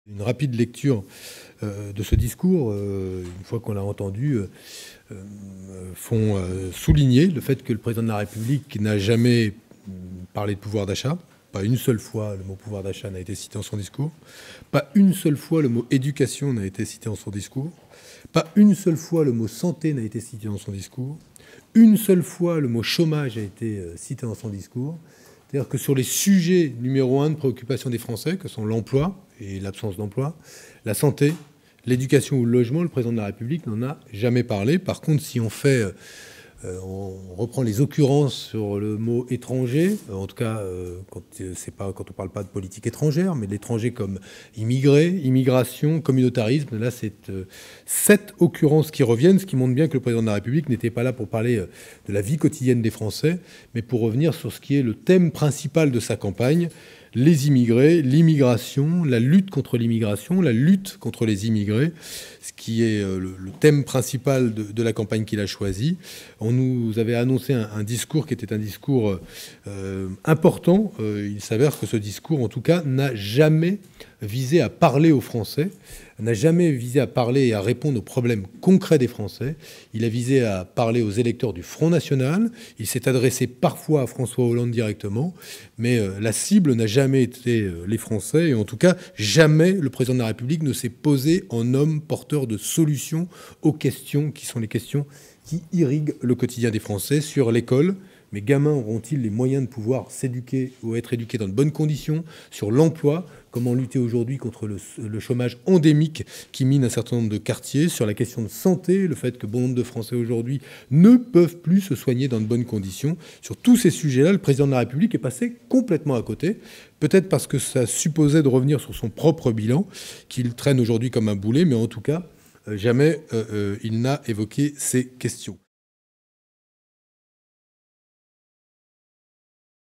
Une rapide lecture de ce discours, une fois qu'on l'a entendu, font souligner le fait que le président de la République n'a jamais parlé de pouvoir d'achat. Pas une seule fois le mot pouvoir d'achat n'a été cité dans son discours. Pas une seule fois le mot éducation n'a été cité dans son discours. Pas une seule fois le mot santé n'a été cité dans son discours. Une seule fois le mot chômage a été cité dans son discours. C'est-à-dire que sur les sujets numéro 1 de préoccupation des Français, que sont l'emploi et l'absence d'emploi, la santé, l'éducation ou le logement, le président de la République n'en a jamais parlé. Par contre, si on reprend les occurrences sur le mot étranger, en tout cas quand on ne parle pas de politique étrangère, mais de l'étranger comme immigré, immigration, communautarisme, là c'est 7 occurrences qui reviennent, ce qui montre bien que le président de la République n'était pas là pour parler de la vie quotidienne des Français, mais pour revenir sur ce qui est le thème principal de sa campagne, les immigrés, l'immigration, la lutte contre l'immigration, la lutte contre les immigrés, ce qui est le thème principal de la campagne qu'il a choisi. On nous avait annoncé un discours qui était un discours important. Il s'avère que ce discours, en tout cas, n'a jamais visé à parler aux Français, n'a jamais visé à parler et à répondre aux problèmes concrets des Français. Il a visé à parler aux électeurs du Front National. Il s'est adressé parfois à François Hollande directement, mais la cible n'a jamais été les Français. Et en tout cas, jamais le président de la République ne s'est posé en homme porteur de solutions aux questions qui sont les questions qui irriguent le quotidien des Français sur l'école. Mes gamins auront-ils les moyens de pouvoir s'éduquer ou être éduqués dans de bonnes conditions? Sur l'emploi, comment lutter aujourd'hui contre le chômage endémique qui mine un certain nombre de quartiers? Sur la question de santé, le fait que bon nombre de Français aujourd'hui ne peuvent plus se soigner dans de bonnes conditions. Sur tous ces sujets-là, le président de la République est passé complètement à côté. Peut-être parce que ça supposait de revenir sur son propre bilan, qu'il traîne aujourd'hui comme un boulet, mais en tout cas, jamais il n'a évoqué ces questions.